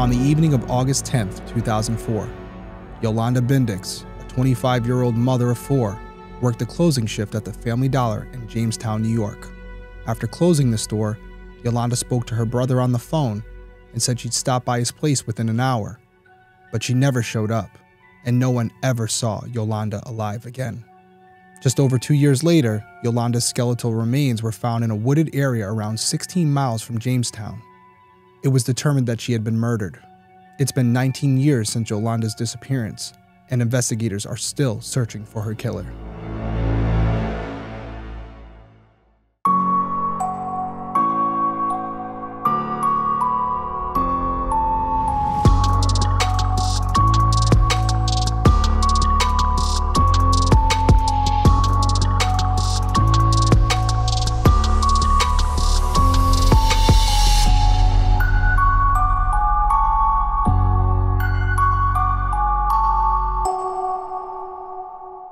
On the evening of August 10th, 2004, Yolanda Bindics, a 25-year-old mother of four, worked a closing shift at the Family Dollar in Jamestown, New York. After closing the store, Yolanda spoke to her brother on the phone and said she'd stop by his place within an hour. But she never showed up, and no one ever saw Yolanda alive again. Just over 2 years later, Yolanda's skeletal remains were found in a wooded area around 16 miles from Jamestown. It was determined that she had been murdered. It's been 19 years since Yolanda's disappearance, and investigators are still searching for her killer.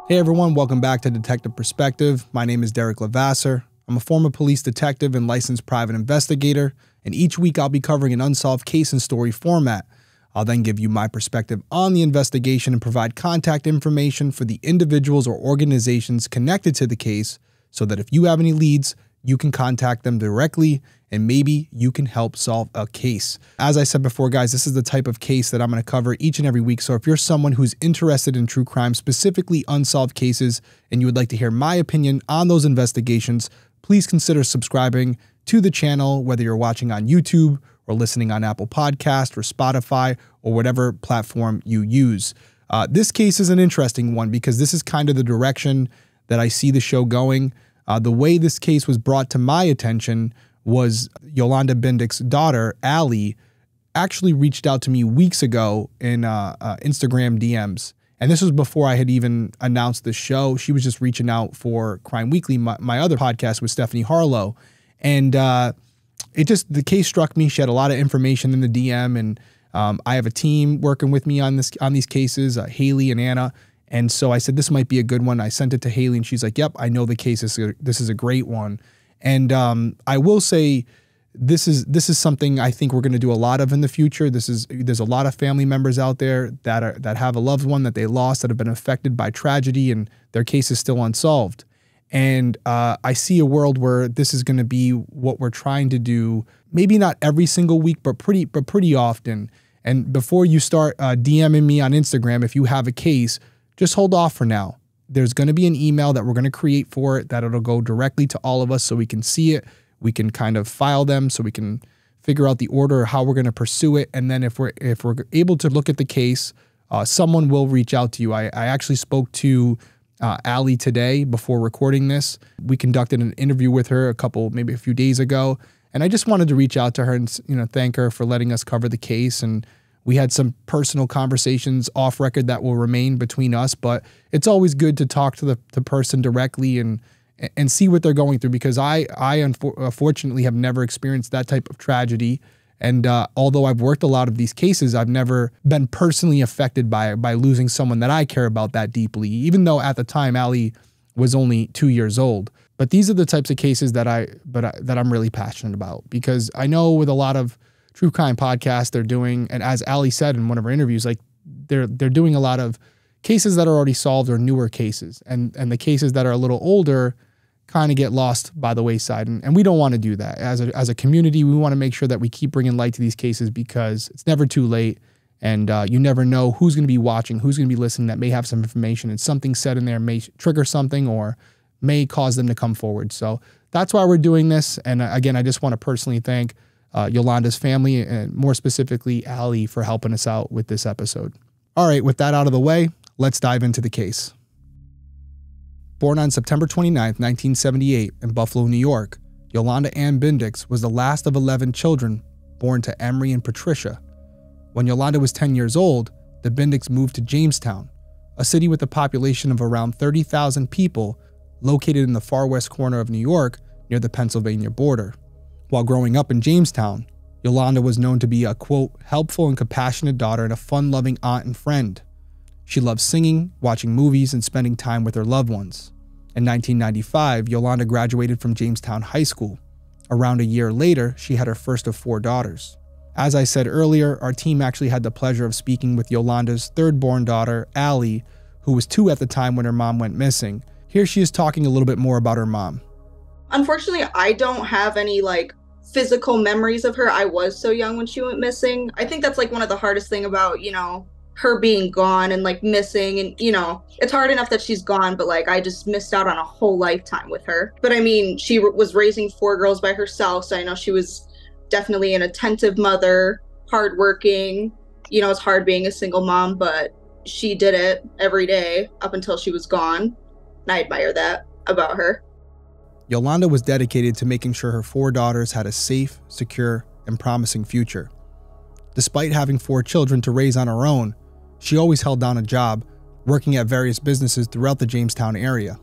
Hey everyone, welcome back to Detective Perspective. My name is Derrick Levasseur. I'm a former police detective and licensed private investigator, and each week I'll be covering an unsolved case in story format. I'll then give you my perspective on the investigation and provide contact information for the individuals or organizations connected to the case so that if you have any leads, you can contact them directly and maybe you can help solve a case. As I said before, guys, this is the type of case that I'm going to cover each and every week. So if you're someone who's interested in true crime, specifically unsolved cases, and you would like to hear my opinion on those investigations, please consider subscribing to the channel, whether you're watching on YouTube or listening on Apple Podcast or Spotify or whatever platform you use. This case is an interesting one because this is kind of the direction that I see the show going. The way this case was brought to my attention was Yolanda Bindics' daughter, Allie, actually reached out to me weeks ago in Instagram DMs. And this was before I had even announced the show. She was just reaching out for Crime Weekly, my other podcast with Stephanie Harlow. And the case struck me. She had a lot of information in the DM. And I have a team working with me on these cases, Haley and Anna. And so I said, this might be a good one. I sent it to Haley and she's like, yep, I know the case. This is a great one. And I will say this is something I think we're going to do a lot of in the future. There's a lot of family members out there that have a loved one that they lost, that have been affected by tragedy, and their case is still unsolved. And I see a world where this is going to be what we're trying to do, maybe not every single week, but pretty often. And before you start DMing me on Instagram, if you have a case, just hold off for now. There's going to be an email that we're going to create for it that it'll go directly to all of us so we can see it. We can kind of file them so we can figure out the order or how we're going to pursue it. And then if we're able to look at the case, someone will reach out to you. I actually spoke to Allie today before recording this. We conducted an interview with her maybe a few days ago. And I just wanted to reach out to her and thank her for letting us cover the case. And we had some personal conversations off record that will remain between us, but it's always good to talk to the person directly and see what they're going through, because I unfortunately have never experienced that type of tragedy. And although I've worked a lot of these cases, I've never been personally affected by losing someone that I care about that deeply, even though at the time Allie was only 2 years old. But these are the types of cases that I'm really passionate about, because I know with a lot of true crime podcasts they're doing, and as Allie said in one of her interviews, like they're doing a lot of cases that are already solved or newer cases, and the cases that are a little older kind of get lost by the wayside, and we don't want to do that. As a community, we want to make sure that we keep bringing light to these cases, because it's never too late, and you never know who's going to be watching, who's going to be listening, that may have some information, and something said in there may trigger something or may cause them to come forward. So that's why we're doing this. And again, I just want to personally thank Yolanda's family, and more specifically Allie, for helping us out with this episode. All right, with that out of the way, let's dive into the case. Born on September 29th, 1978 in Buffalo, New York, Yolanda Ann Bindics was the last of 11 children born to Emery and Patricia. When Yolanda was 10 years old, the Bindics moved to Jamestown, a city with a population of around 30,000 people located in the far west corner of New York near the Pennsylvania border. While growing up in Jamestown, Yolanda was known to be a, quote, helpful and compassionate daughter and a fun-loving aunt and friend. She loved singing, watching movies, and spending time with her loved ones. In 1995, Yolanda graduated from Jamestown High School. Around a year later, she had her first of 4 daughters. As I said earlier, our team actually had the pleasure of speaking with Yolanda's third-born daughter, Allie, who was 2 at the time when her mom went missing. Here she is talking a little bit more about her mom. Unfortunately, I don't have any physical memories of her. I was so young when she went missing. I think that's one of the hardest thing about, her being gone and missing, and it's hard enough that she's gone, but I just missed out on a whole lifetime with her. But I mean, she was raising 4 girls by herself, so I know she was definitely an attentive mother, hardworking. It's hard being a single mom, but she did it every day up until she was gone, and I admire that about her. Yolanda was dedicated to making sure her 4 daughters had a safe, secure, and promising future. Despite having 4 children to raise on her own, she always held down a job, working at various businesses throughout the Jamestown area.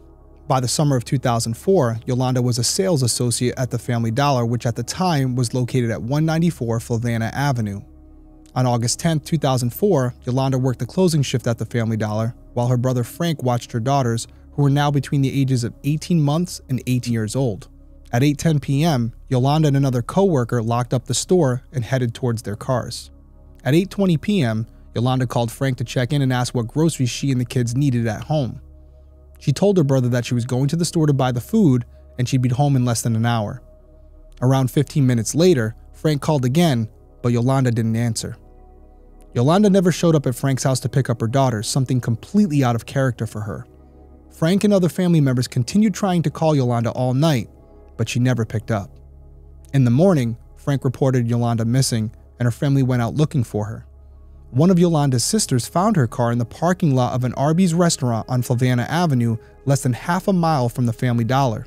By the summer of 2004, Yolanda was a sales associate at the Family Dollar, which at the time was located at 194 Flavanna Avenue. On August 10, 2004, Yolanda worked the closing shift at the Family Dollar, while her brother Frank watched her daughters, who were now between the ages of 18 months and 18 years old. At 8:10 p.m., Yolanda and another co-worker locked up the store and headed towards their cars. At 8:20 p.m., Yolanda called Frank to check in and ask what groceries she and the kids needed at home. She told her brother that she was going to the store to buy the food and she'd be home in less than an hour. Around 15 minutes later, Frank called again, but Yolanda didn't answer. Yolanda never showed up at Frank's house to pick up her daughters, something completely out of character for her. Frank and other family members continued trying to call Yolanda all night, but she never picked up. In the morning, Frank reported Yolanda missing and her family went out looking for her. One of Yolanda's sisters found her car in the parking lot of an Arby's restaurant on Flavanna Avenue, less than half a mile from the Family Dollar.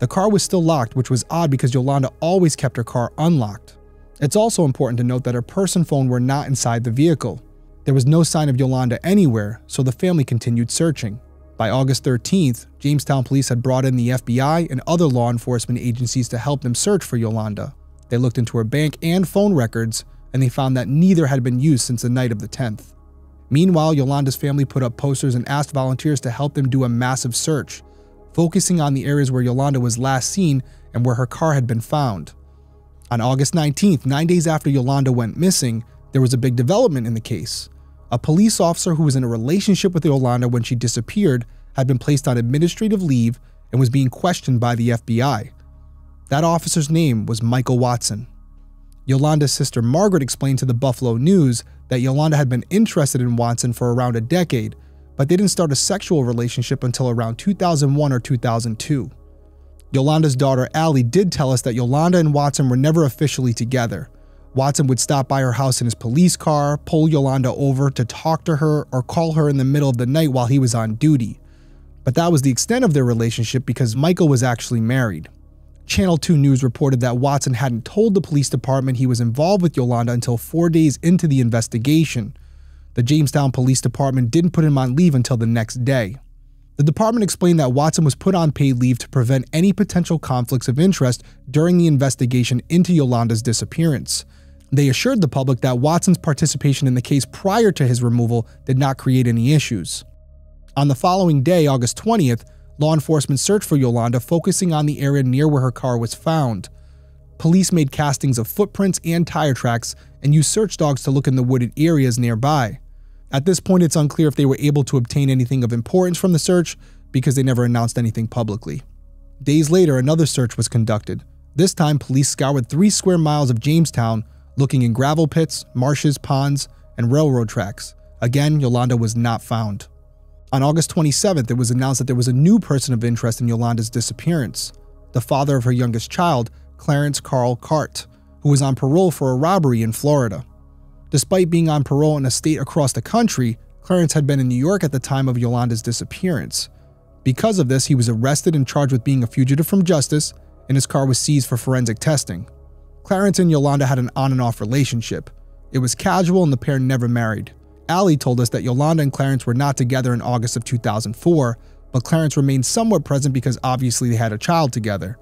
The car was still locked, which was odd because Yolanda always kept her car unlocked. It's also important to note that her purse and phone were not inside the vehicle. There was no sign of Yolanda anywhere, so the family continued searching. By August 13th, Jamestown police had brought in the FBI and other law enforcement agencies to help them search for Yolanda. They looked into her bank and phone records, and they found that neither had been used since the night of the 10th. Meanwhile, Yolanda's family put up posters and asked volunteers to help them do a massive search, focusing on the areas where Yolanda was last seen and where her car had been found. On August 19th, 9 days after Yolanda went missing, there was a big development in the case. A police officer who was in a relationship with Yolanda when she disappeared had been placed on administrative leave and was being questioned by the FBI. That officer's name was Michael Watson. Yolanda's sister Margaret explained to the Buffalo News that Yolanda had been interested in Watson for around a decade, but they didn't start a sexual relationship until around 2001 or 2002. Yolanda's daughter Allie did tell us that Yolanda and Watson were never officially together. Watson would stop by her house in his police car, pull Yolanda over to talk to her, or call her in the middle of the night while he was on duty. But that was the extent of their relationship because Michael was actually married. Channel 2 News reported that Watson hadn't told the police department he was involved with Yolanda until 4 days into the investigation. The Jamestown Police Department didn't put him on leave until the next day. The department explained that Watson was put on paid leave to prevent any potential conflicts of interest during the investigation into Yolanda's disappearance. They assured the public that Watson's participation in the case prior to his removal did not create any issues. On the following day, August 20th, law enforcement searched for Yolanda, focusing on the area near where her car was found. Police made castings of footprints and tire tracks and used search dogs to look in the wooded areas nearby. At this point, it's unclear if they were able to obtain anything of importance from the search because they never announced anything publicly. Days later, another search was conducted. This time, police scoured 3 square miles of Jamestown, looking in gravel pits, marshes, ponds, and railroad tracks. Again, Yolanda was not found. On August 27th, it was announced that there was a new person of interest in Yolanda's disappearance, the father of her youngest child, Clarence Carl Cart, who was on parole for a robbery in Florida. Despite being on parole in a state across the country, Clarence had been in New York at the time of Yolanda's disappearance. Because of this, he was arrested and charged with being a fugitive from justice, and his car was seized for forensic testing. Clarence and Yolanda had an on and off relationship. It was casual and the pair never married. Allie told us that Yolanda and Clarence were not together in August of 2004, but Clarence remained somewhat present because obviously they had a child together.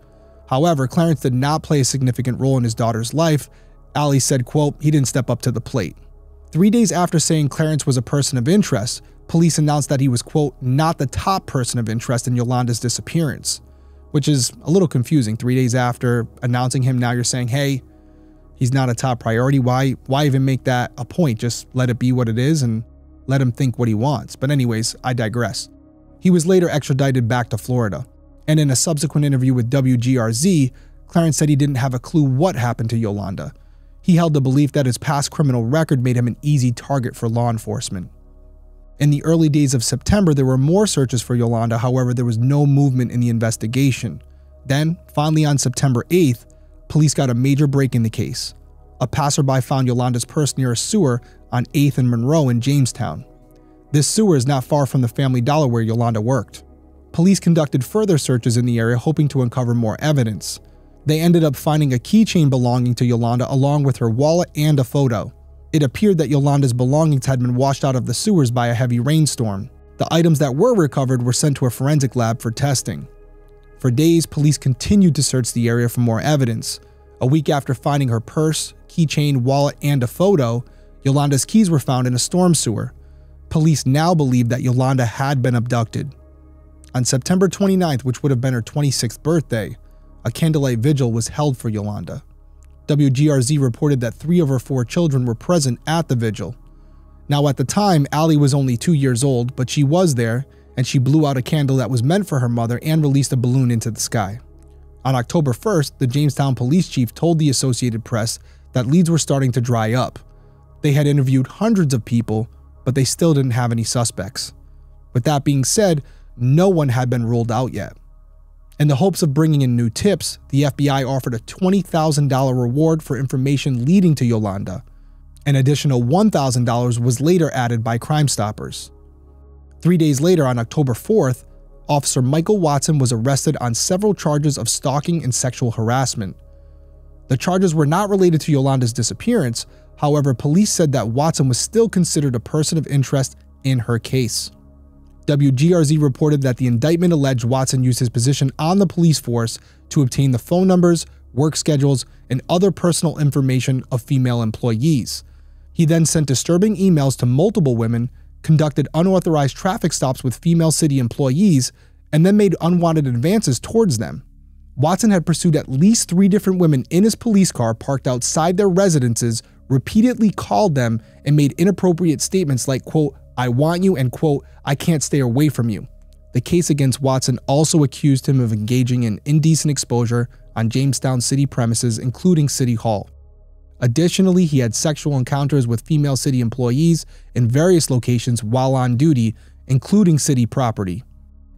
However, Clarence did not play a significant role in his daughter's life. Allie said, quote, "He didn't step up to the plate." 3 days after saying Clarence was a person of interest, police announced that he was, quote, "not the top person of interest in Yolanda's disappearance," which is a little confusing. 3 days after announcing him, now you're saying, hey, he's not a top priority. Why even make that a point? Just let it be what it is and let him think what he wants. But anyways, I digress. He was later extradited back to Florida. And in a subsequent interview with WGRZ, Clarence said he didn't have a clue what happened to Yolanda. He held the belief that his past criminal record made him an easy target for law enforcement. In the early days of September, there were more searches for Yolanda. However, there was no movement in the investigation. Then, finally on September 8th, police got a major break in the case. A passerby found Yolanda's purse near a sewer on 8th and Monroe in Jamestown. This sewer is not far from the Family Dollar where Yolanda worked. Police conducted further searches in the area, hoping to uncover more evidence. They ended up finding a keychain belonging to Yolanda along with her wallet and a photo. It appeared that Yolanda's belongings had been washed out of the sewers by a heavy rainstorm. The items that were recovered were sent to a forensic lab for testing. For days, police continued to search the area for more evidence. A week after finding her purse, keychain, wallet, and a photo, Yolanda's keys were found in a storm sewer. Police now believe that Yolanda had been abducted. On September 29th, which would have been her 26th birthday, a candlelight vigil was held for Yolanda. WGRZ reported that 3 of her 4 children were present at the vigil. Now at the time, Allie was only 2 years old, but she was there, and she blew out a candle that was meant for her mother and released a balloon into the sky. On October 1st, the Jamestown police chief told the Associated Press that leads were starting to dry up. They had interviewed hundreds of people, but they still didn't have any suspects. With that being said, no one had been ruled out yet. In the hopes of bringing in new tips, the FBI offered a $20,000 reward for information leading to Yolanda. An additional $1,000 was later added by Crime Stoppers. 3 days later, on October 4th, Officer Michael Watson was arrested on several charges of stalking and sexual harassment. The charges were not related to Yolanda's disappearance. However, police said that Watson was still considered a person of interest in her case. WGRZ reported that the indictment alleged Watson used his position on the police force to obtain the phone numbers, work schedules, and other personal information of female employees. He then sent disturbing emails to multiple women, conducted unauthorized traffic stops with female city employees, and then made unwanted advances towards them. Watson had pursued at least 3 different women in his police car parked outside their residences, repeatedly called them, and made inappropriate statements like, quote, "I want you," and quote, "I can't stay away from you." The case against Watson also accused him of engaging in indecent exposure on Jamestown city premises, including City Hall. Additionally, he had sexual encounters with female city employees in various locations while on duty, including city property.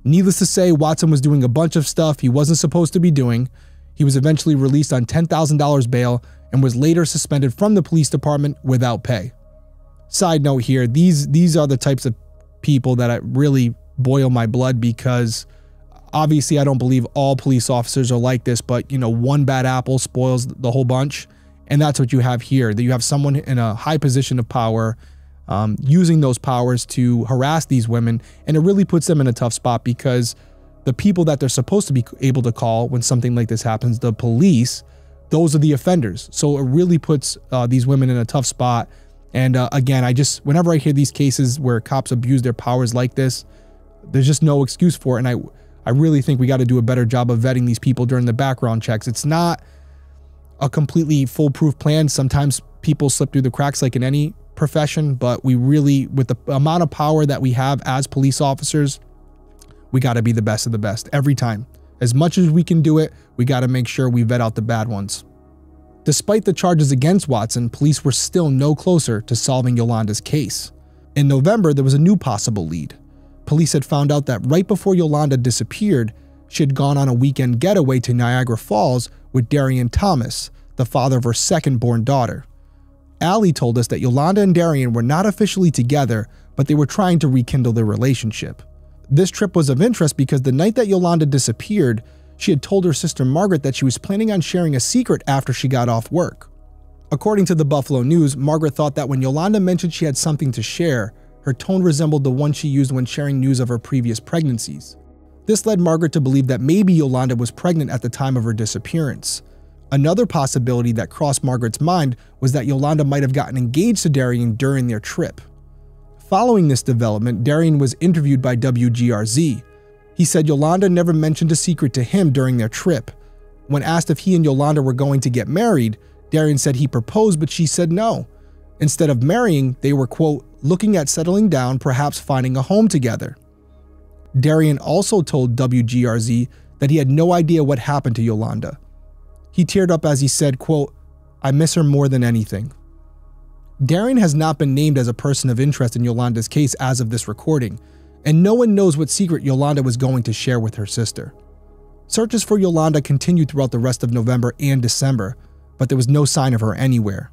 Needless to say, Watson was doing a bunch of stuff he wasn't supposed to be doing. He was eventually released on $10,000 bail and was later suspended from the police department without pay. Side note here, these are the types of people that really boil my blood, because obviously I don't believe all police officers are like this, but you know, one bad apple spoils the whole bunch. And that's what you have here, that you have someone in a high position of power using those powers to harass these women. And it really puts them in a tough spot, because the people that they're supposed to be able to call when something like this happens, the police, those are the offenders. So it really puts these women in a tough spot. And again, whenever I hear these cases where cops abuse their powers like this, there's just no excuse for it. And I really think we got to do a better job of vetting these people during the background checks. It's not a completely foolproof plan. Sometimes people slip through the cracks like in any profession, but we really, with the amount of power that we have as police officers, we got to be the best of the best every time. As much as we can do it, we got to make sure we vet out the bad ones. Despite the charges against Watson, police were still no closer to solving Yolanda's case. In November, there was a new possible lead. Police had found out that right before Yolanda disappeared, she had gone on a weekend getaway to Niagara Falls with Darian Thomas, the father of her second-born daughter. Allie told us that Yolanda and Darian were not officially together, but they were trying to rekindle their relationship. This trip was of interest because the night that Yolanda disappeared, she had told her sister Margaret that she was planning on sharing a secret after she got off work. According to the Buffalo News, Margaret thought that when Yolanda mentioned she had something to share, her tone resembled the one she used when sharing news of her previous pregnancies. This led Margaret to believe that maybe Yolanda was pregnant at the time of her disappearance. Another possibility that crossed Margaret's mind was that Yolanda might have gotten engaged to Darian during their trip. Following this development, Darian was interviewed by WGRZ. He said Yolanda never mentioned a secret to him during their trip. When asked if he and Yolanda were going to get married, Darian said he proposed, but she said no. Instead of marrying, they were, quote, looking at settling down, perhaps finding a home together. Darian also told WGRZ that he had no idea what happened to Yolanda. He teared up as he said, quote, I miss her more than anything. Darian has not been named as a person of interest in Yolanda's case as of this recording, and no one knows what secret Yolanda was going to share with her sister. Searches for Yolanda continued throughout the rest of November and December, but there was no sign of her anywhere.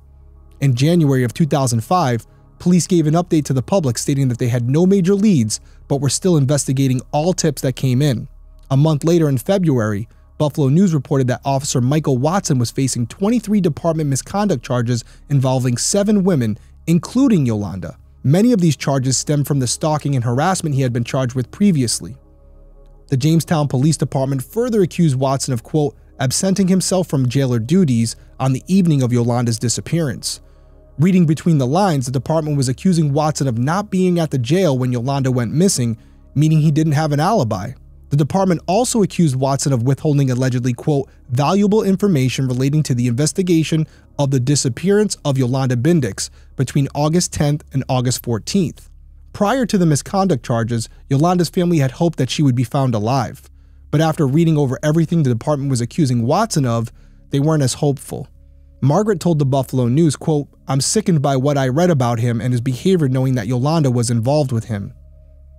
In January of 2005, police gave an update to the public stating that they had no major leads, but were still investigating all tips that came in. A month later in February, Buffalo News reported that Officer Michael Watson was facing 23 department misconduct charges involving 7 women, including Yolanda. Many of these charges stemmed from the stalking and harassment he had been charged with previously. The Jamestown Police Department further accused Watson of, quote, absenting himself from jailer duties on the evening of Yolanda's disappearance. Reading between the lines, the department was accusing Watson of not being at the jail when Yolanda went missing, meaning he didn't have an alibi. The department also accused Watson of withholding allegedly, quote, valuable information relating to the investigation of the disappearance of Yolanda Bindics between August 10th and August 14th. Prior to the misconduct charges, Yolanda's family had hoped that she would be found alive. But after reading over everything the department was accusing Watson of, they weren't as hopeful. Margaret told the Buffalo News, quote, I'm sickened by what I read about him and his behavior knowing that Yolanda was involved with him.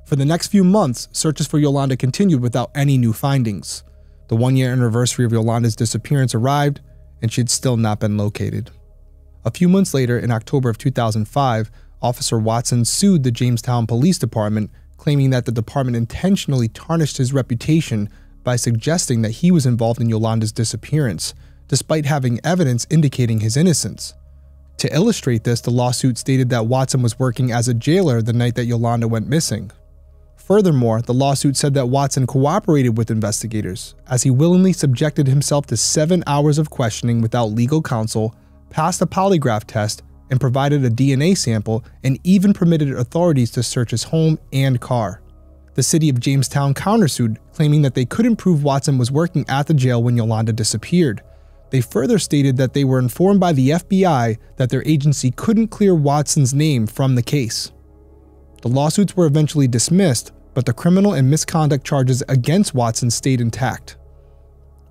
For the next few months, searches for Yolanda continued without any new findings. The 1-year anniversary of Yolanda's disappearance arrived, and she had still not been located. A few months later, in October of 2005, Officer Watson sued the Jamestown Police Department, claiming that the department intentionally tarnished his reputation by suggesting that he was involved in Yolanda's disappearance, despite having evidence indicating his innocence. To illustrate this, the lawsuit stated that Watson was working as a jailer the night that Yolanda went missing. Furthermore, the lawsuit said that Watson cooperated with investigators, as he willingly subjected himself to 7 hours of questioning without legal counsel, passed a polygraph test, and provided a DNA sample, and even permitted authorities to search his home and car. The city of Jamestown countersued, claiming that they couldn't prove Watson was working at the jail when Yolanda disappeared. They further stated that they were informed by the FBI that their agency couldn't clear Watson's name from the case. The lawsuits were eventually dismissed, but the criminal and misconduct charges against Watson stayed intact.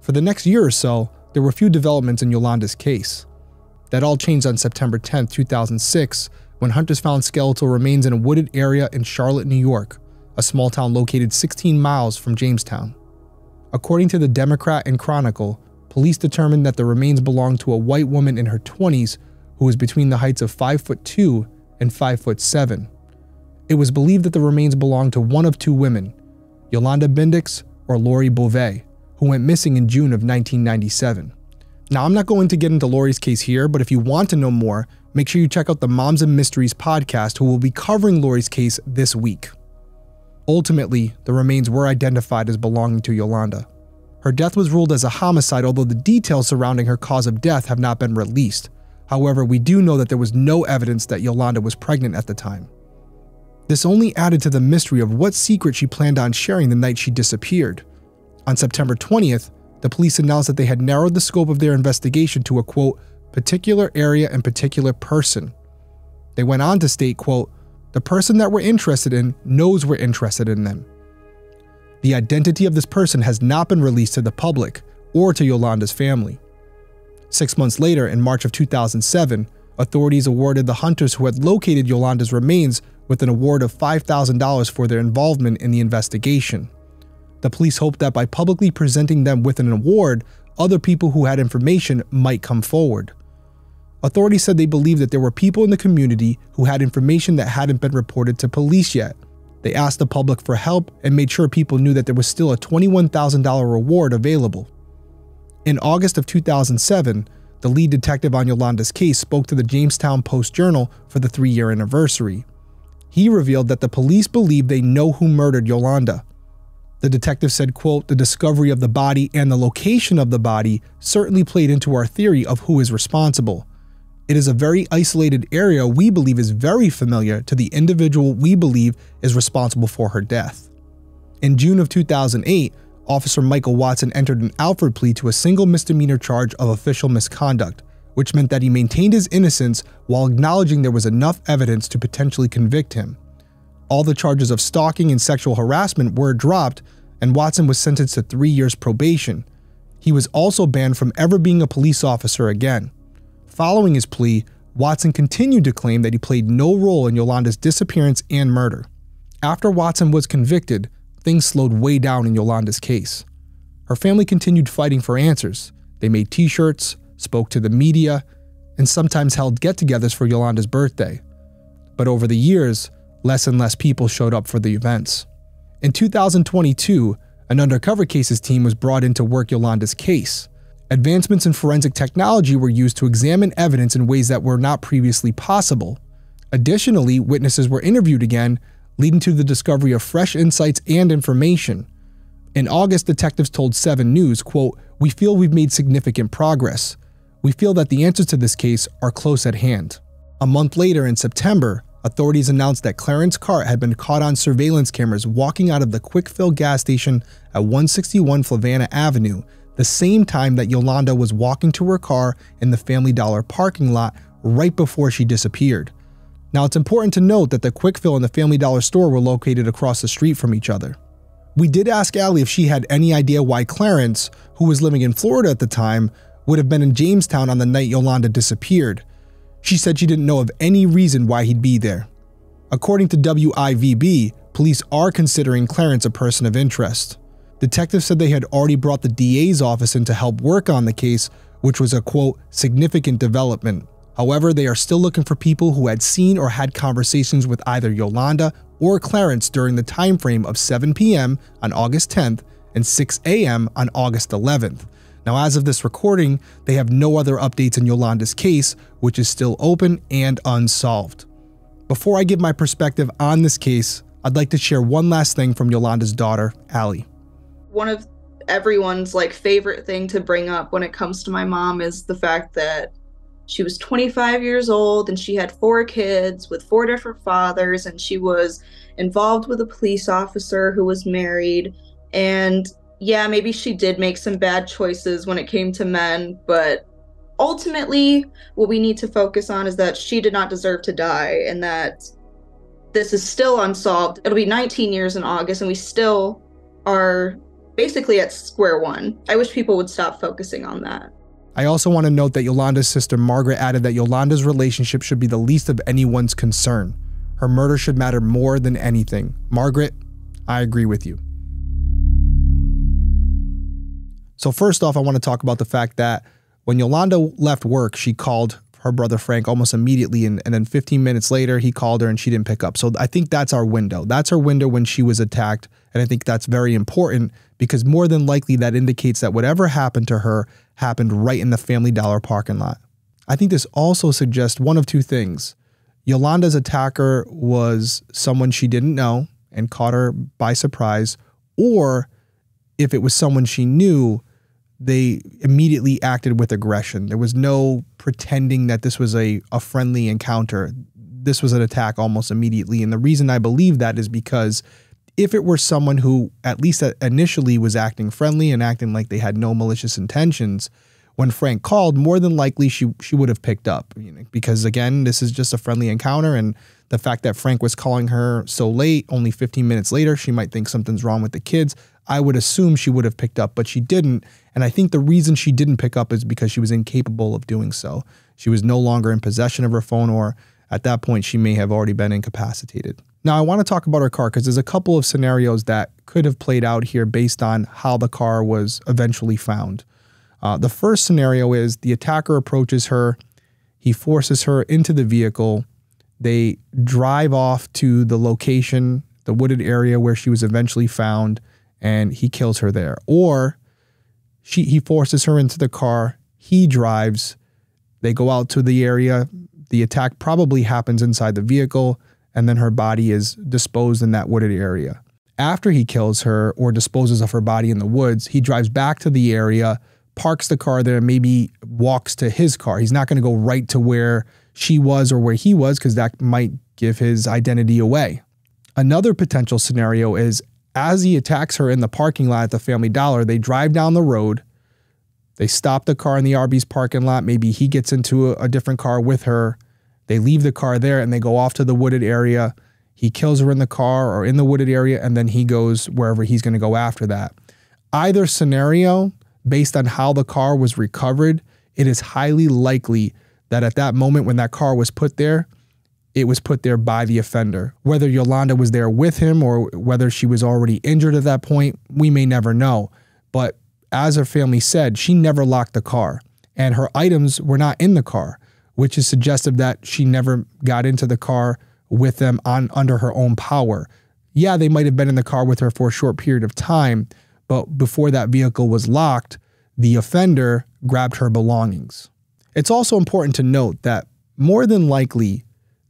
For the next year or so, there were few developments in Yolanda's case. That all changed on September 10, 2006, when hunters found skeletal remains in a wooded area in Charlotte, New York, a small town located 16 miles from Jamestown. According to the Democrat and Chronicle, police determined that the remains belonged to a white woman in her 20s who was between the heights of 5'2" and 5'7". It was believed that the remains belonged to one of 2 women, Yolanda Bindics or Lori Beauvais, who went missing in June of 1997. Now, I'm not going to get into Lori's case here, but if you want to know more, make sure you check out the Moms and Mysteries podcast, who will be covering Lori's case this week. Ultimately, the remains were identified as belonging to Yolanda. Her death was ruled as a homicide, although the details surrounding her cause of death have not been released. However, we do know that there was no evidence that Yolanda was pregnant at the time. This only added to the mystery of what secret she planned on sharing the night she disappeared. On September 20th, the police announced that they had narrowed the scope of their investigation to a, quote, particular area and particular person. They went on to state, quote, the person that we're interested in knows we're interested in them. The identity of this person has not been released to the public or to Yolanda's family. 6 months later, in March of 2007, authorities awarded the hunters who had located Yolanda's remains with an award of $5,000 for their involvement in the investigation. The police hoped that by publicly presenting them with an award, other people who had information might come forward. Authorities said they believed that there were people in the community who had information that hadn't been reported to police yet. They asked the public for help and made sure people knew that there was still a $21,000 reward available. In August of 2007, the lead detective on Yolanda's case spoke to the Jamestown Post-Journal for the 3-year anniversary. He revealed that the police believe they know who murdered Yolanda. The detective said, quote, the discovery of the body and the location of the body certainly played into our theory of who is responsible. It is a very isolated area we believe is very familiar to the individual we believe is responsible for her death. In June of 2008, Officer Michael Watson entered an Alford plea to a single misdemeanor charge of official misconduct, which meant that he maintained his innocence while acknowledging there was enough evidence to potentially convict him. All the charges of stalking and sexual harassment were dropped, and Watson was sentenced to 3 years probation. He was also banned from ever being a police officer again. Following his plea, Watson continued to claim that he played no role in Yolanda's disappearance and murder. After Watson was convicted, things slowed way down in Yolanda's case. Her family continued fighting for answers. They made t-shirts, spoke to the media, and sometimes held get-togethers for Yolanda's birthday. But over the years, less and less people showed up for the events. In 2022, an undercover cases team was brought in to work Yolanda's case. Advancements in forensic technology were used to examine evidence in ways that were not previously possible. Additionally, witnesses were interviewed again, leading to the discovery of fresh insights and information. In August, detectives told 7 News, quote, "We feel we've made significant progress. We feel that the answers to this case are close at hand." A month later, in September, authorities announced that Clarence Cart had been caught on surveillance cameras walking out of the Quick Fill gas station at 161 Flavanna Avenue, the same time that Yolanda was walking to her car in the Family Dollar parking lot right before she disappeared. Now, it's important to note that the Quick Fill and the Family Dollar store were located across the street from each other. We did ask Allie if she had any idea why Clarence, who was living in Florida at the time, would have been in Jamestown on the night Yolanda disappeared. She said she didn't know of any reason why he'd be there. According to WIVB, police are considering Clarence a person of interest. Detectives said they had already brought the DA's office in to help work on the case, which was a, quote, significant development. However, they are still looking for people who had seen or had conversations with either Yolanda or Clarence during the time frame of 7 p.m. on August 10th and 6 a.m. on August 11th. Now, as of this recording, they have no other updates in Yolanda's case, which is still open and unsolved. Before I give my perspective on this case, I'd like to share one last thing from Yolanda's daughter, Allie. One of everyone's favorite thing to bring up when it comes to my mom is the fact that she was 25 years old and she had 4 kids with 4 different fathers, and she was involved with a police officer who was married. And yeah, maybe she did make some bad choices when it came to men, but ultimately what we need to focus on is that she did not deserve to die, and that this is still unsolved. It'll be 19 years in August and we still are basically at square one. I wish people would stop focusing on that. I also want to note that Yolanda's sister Margaret added that Yolanda's relationship should be the least of anyone's concern. Her murder should matter more than anything. Margaret, I agree with you. So first off, I want to talk about the fact that when Yolanda left work, she called her brother Frank almost immediately, and then 15 minutes later, he called her and she didn't pick up. So I think that's our window. That's her window when she was attacked, and I think that's very important because more than likely that indicates that whatever happened to her happened right in the Family Dollar parking lot. I think this also suggests one of 2 things. Yolanda's attacker was someone she didn't know and caught her by surprise, or if it was someone she knew, they immediately acted with aggression. There was no pretending that this was a friendly encounter. This was an attack almost immediately. And the reason I believe that is because if it were someone who at least initially was acting friendly and acting like they had no malicious intentions, when Frank called, more than likely she would have picked up, because again, this is just a friendly encounter, and the fact that Frank was calling her so late, only 15 minutes later, she might think something's wrong with the kids. I would assume she would have picked up, but she didn't. And I think the reason she didn't pick up is because she was incapable of doing so. She was no longer in possession of her phone, or at that point, she may have already been incapacitated. Now, I want to talk about her car because there's a couple of scenarios that could have played out here based on how the car was eventually found. The first scenario is the attacker approaches her. He forces her into the vehicle. They drive off to the location, the wooded area where she was eventually found, and he kills her there. Or he forces her into the car. He drives. They go out to the area. The attack probably happens inside the vehicle, and then her body is disposed in that wooded area. After he kills her or disposes of her body in the woods, he drives back to the area, parks the car there, and maybe walks to his car. He's not going to go right to where she was or where he was because that might give his identity away. Another potential scenario is as he attacks her in the parking lot at the Family Dollar, they drive down the road. They stop the car in the Arby's parking lot. Maybe he gets into a different car with her. They leave the car there and they go off to the wooded area. He kills her in the car or in the wooded area, and then he goes wherever he's going to go after that. Either scenario, based on how the car was recovered, it is highly likely that at that moment when that car was put there, it was put there by the offender. Whether Yolanda was there with him or whether she was already injured at that point, we may never know. But as her family said, she never locked the car, and her items were not in the car, which is suggestive that she never got into the car with them under her own power. Yeah, they might have been in the car with her for a short period of time, but before that vehicle was locked, the offender grabbed her belongings. It's also important to note that more than likely,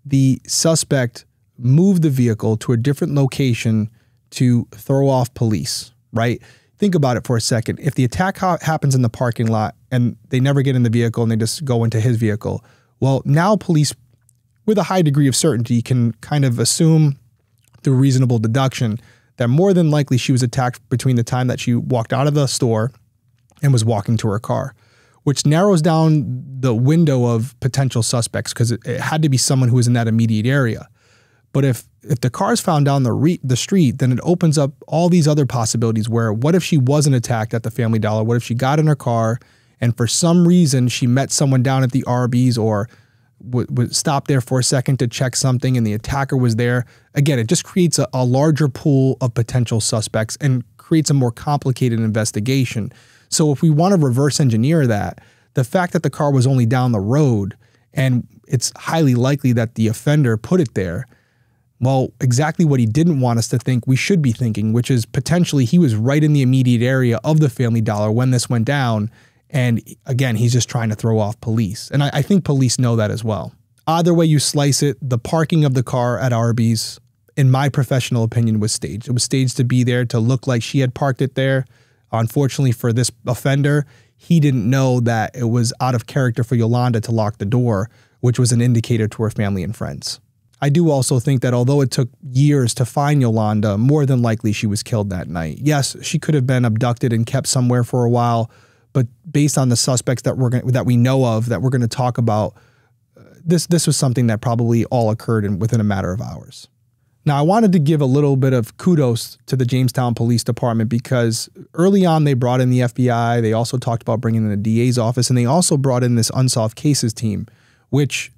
the suspect moved the vehicle to a different location to throw off police, right? Think about it for a second. If the attack happens in the parking lot and they never get in the vehicle and they just go into his vehicle, well, now police, with a high degree of certainty, can kind of assume through reasonable deduction that more than likely she was attacked between the time that she walked out of the store and was walking to her car, which narrows down the window of potential suspects because it had to be someone who was in that immediate area. But if the car is found down the street, then it opens up all these other possibilities where what if she wasn't attacked at the Family Dollar? What if she got in her car and for some reason she met someone down at the Arby's or would stop there for a second to check something and the attacker was there? Again, it just creates a larger pool of potential suspects and creates a more complicated investigation. So if we want to reverse engineer that, the fact that the car was only down the road and it's highly likely that the offender put it there, well, exactly what he didn't want us to think we should be thinking, which is potentially he was right in the immediate area of the Family Dollar when this went down. And again, he's just trying to throw off police. And I think police know that as well. Either way you slice it, the parking of the car at Arby's, in my professional opinion, was staged. It was staged to be there to look like she had parked it there. Unfortunately for this offender, he didn't know that it was out of character for Yolanda to lock the door, which was an indicator to her family and friends. I do also think that although it took years to find Yolanda, more than likely she was killed that night. Yes, she could have been abducted and kept somewhere for a while, but based on the suspects that we know of, that we're going to talk about, this was something that probably all occurred within a matter of hours. Now, I wanted to give a little bit of kudos to the Jamestown Police Department because early on they brought in the FBI. They also talked about bringing in the DA's office, and they also brought in this unsolved cases team, which,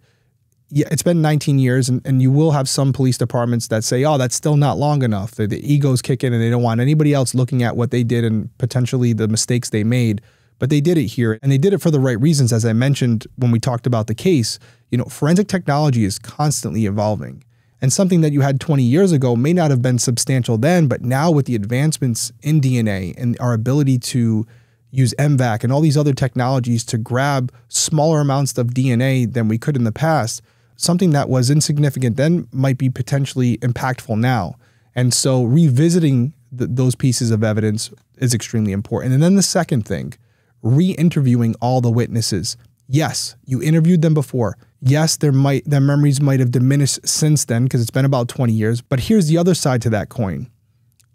yeah, it's been 19 years, and you will have some police departments that say, oh, that's still not long enough. The egos kick in and they don't want anybody else looking at what they did and potentially the mistakes they made. But they did it here, and they did it for the right reasons. As I mentioned when we talked about the case, forensic technology is constantly evolving. And something that you had 20 years ago may not have been substantial then, but now with the advancements in DNA and our ability to use MVAC and all these other technologies to grab smaller amounts of DNA than we could in the past, something that was insignificant then might be potentially impactful now. And so revisiting those pieces of evidence is extremely important. And then the second thing, re-interviewing all the witnesses. Yes, you interviewed them before. Yes, their memories might have diminished since then because it's been about 20 years. But here's the other side to that coin.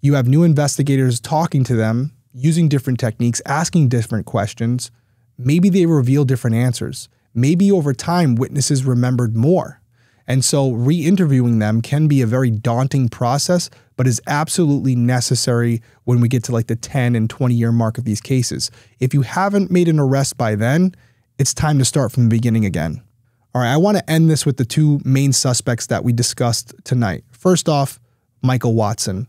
You have new investigators talking to them, using different techniques, asking different questions. Maybe they reveal different answers. Maybe over time, witnesses remembered more. And so re-interviewing them can be a very daunting process, but is absolutely necessary when we get to like the 10 and 20-year mark of these cases. If you haven't made an arrest by then, it's time to start from the beginning again. All right, I want to end this with the two main suspects that we discussed tonight. First off, Michael Watson.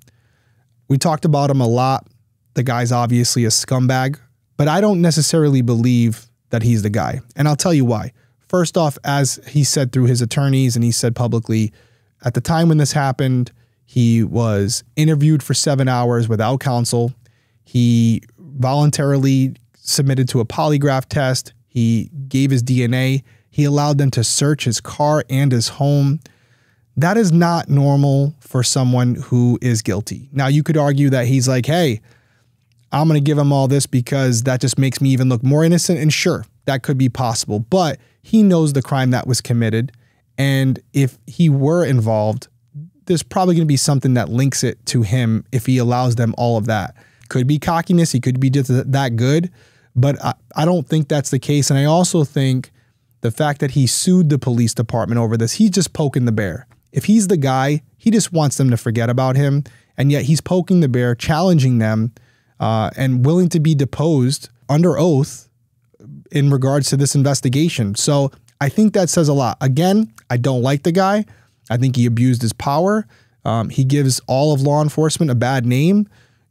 We talked about him a lot. The guy's obviously a scumbag, but I don't necessarily believe that he's the guy. And I'll tell you why. First off, as he said through his attorneys and he said publicly, at the time when this happened, he was interviewed for 7 hours without counsel. He voluntarily submitted to a polygraph test. He gave his DNA. He allowed them to search his car and his home. That is not normal for someone who is guilty. Now, you could argue that he's like, hey, I'm going to give him all this because that just makes me even look more innocent. And sure, that could be possible. But he knows the crime that was committed. And if he were involved, there's probably going to be something that links it to him if he allows them all of that. Could be cockiness. He could be just that good. But I don't think that's the case. And I also think the fact that he sued the police department over this, he's just poking the bear. If he's the guy, he just wants them to forget about him. And yet he's poking the bear, challenging them, and willing to be deposed under oath in regards to this investigation. So I think that says a lot. Again, I don't like the guy. I think he abused his power. He gives all of law enforcement a bad name.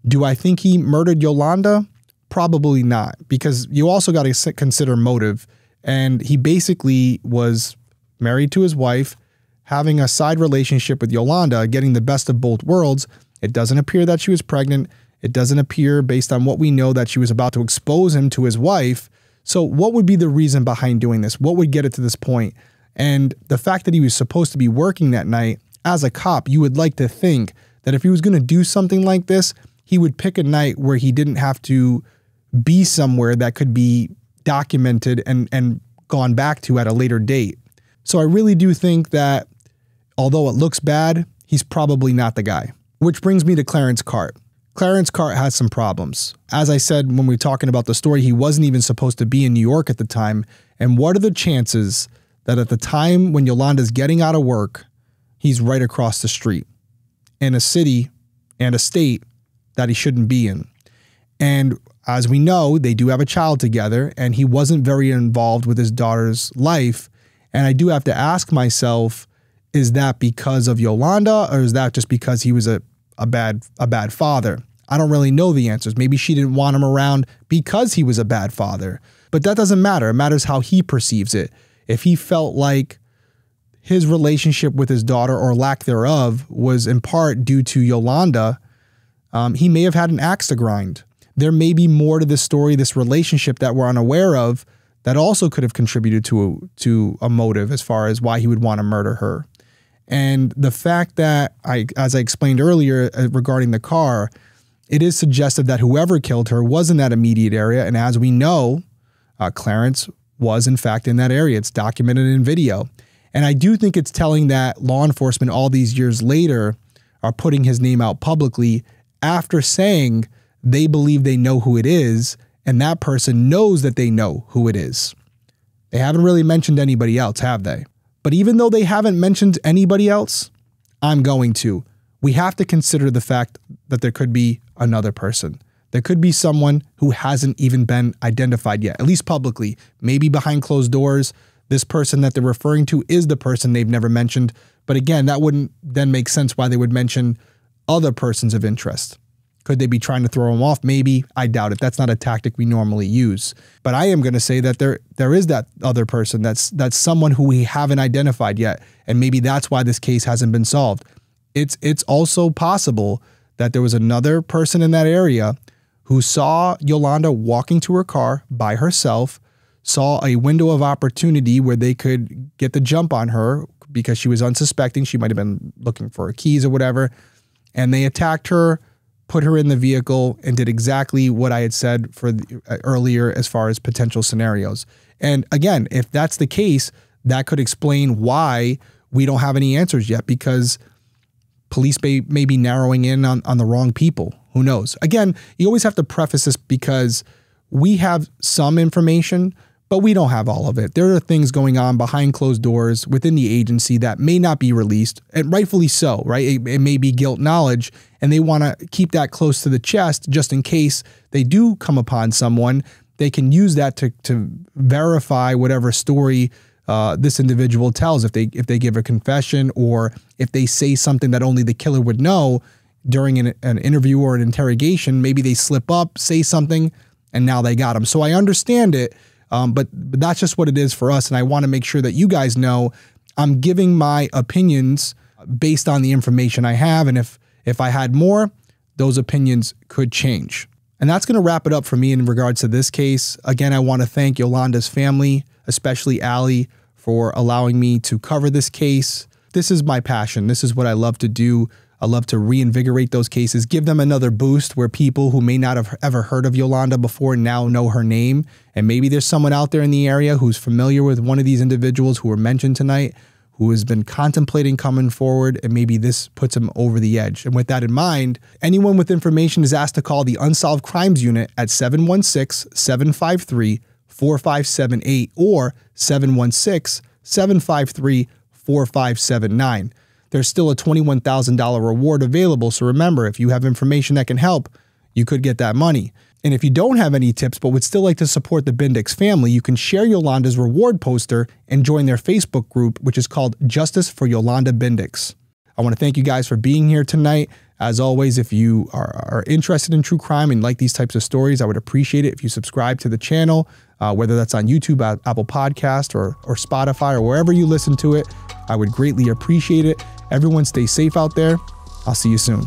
Do I think he murdered Yolanda? Probably not, because you also got to consider motive. And he basically was married to his wife, having a side relationship with Yolanda, getting the best of both worlds. It doesn't appear that she was pregnant. It doesn't appear, based on what we know, that she was about to expose him to his wife. So what would be the reason behind doing this? What would get it to this point? And the fact that he was supposed to be working that night, as a cop, you would like to think that if he was going to do something like this, he would pick a night where he didn't have to be somewhere that could be documented and gone back to at a later date. So I really do think that, although it looks bad, he's probably not the guy. Which brings me to Clarence Cart. Clarence Cart has some problems. As I said when we were talking about the story, he wasn't even supposed to be in New York at the time. And what are the chances that at the time when Yolanda's getting out of work, he's right across the street in a city and a state that he shouldn't be in? And as we know, they do have a child together, and he wasn't very involved with his daughter's life. And I do have to ask myself, is that because of Yolanda, or is that just because he was a bad father? I don't really know the answers. Maybe she didn't want him around because he was a bad father. But that doesn't matter. It matters how he perceives it. If he felt like his relationship with his daughter, or lack thereof, was in part due to Yolanda, he may have had an axe to grind. There may be more to this story, this relationship that we're unaware of, that also could have contributed to a motive as far as why he would want to murder her. And the fact that, as I explained earlier regarding the car, it is suggestive that whoever killed her was in that immediate area. And as we know, Clarence was in fact in that area. It's documented in video. And I do think it's telling that law enforcement all these years later are putting his name out publicly after saying they believe they know who it is, and that person knows that they know who it is. They haven't really mentioned anybody else, have they? But even though they haven't mentioned anybody else, I'm going to. We have to consider the fact that there could be another person. There could be someone who hasn't even been identified yet, at least publicly. Maybe behind closed doors, this person that they're referring to is the person they've never mentioned. But again, that wouldn't then make sense why they would mention other persons of interest. Could they be trying to throw him off? Maybe. I doubt it. That's not a tactic we normally use. But I am going to say that there is that other person. That's someone who we haven't identified yet. And maybe that's why this case hasn't been solved. It's also possible that there was another person in that area who saw Yolanda walking to her car by herself, saw a window of opportunity where they could get the jump on her because she was unsuspecting. She might have been looking for her keys or whatever. And they attacked her, put her in the vehicle, and did exactly what I had said earlier as far as potential scenarios. And again, if that's the case, that could explain why we don't have any answers yet, because police may be narrowing in on the wrong people. Who knows? Again, you always have to preface this because we have some information, but we don't have all of it. There are things going on behind closed doors within the agency that may not be released, and rightfully so, right? It may be guilt knowledge, and they want to keep that close to the chest just in case they do come upon someone. They can use that to verify whatever story this individual tells. If they give a confession, or if they say something that only the killer would know during an interview or an interrogation, maybe they slip up, say something, and now they got him. So I understand it. But that's just what it is for us. And I want to make sure that you guys know I'm giving my opinions based on the information I have. And if I had more, those opinions could change. And that's going to wrap it up for me in regards to this case. Again, I want to thank Yolanda's family, especially Allie, for allowing me to cover this case. This is my passion. This is what I love to do. I love to reinvigorate those cases, give them another boost where people who may not have ever heard of Yolanda before now know her name. And maybe there's someone out there in the area who's familiar with one of these individuals who were mentioned tonight, who has been contemplating coming forward, and maybe this puts him over the edge. And with that in mind, anyone with information is asked to call the Unsolved Crimes Unit at 716-753-4578 or 716-753-4579. There's still a $21,000 reward available, so remember, if you have information that can help, you could get that money. And if you don't have any tips but would still like to support the Bindics family, you can share Yolanda's reward poster and join their Facebook group, which is called Justice for Yolanda Bindics. I want to thank you guys for being here tonight. As always, if you are interested in true crime and like these types of stories, I would appreciate it if you subscribe to the channel, whether that's on YouTube, Apple Podcast, or Spotify, or wherever you listen to it. I would greatly appreciate it. Everyone stay safe out there. I'll see you soon.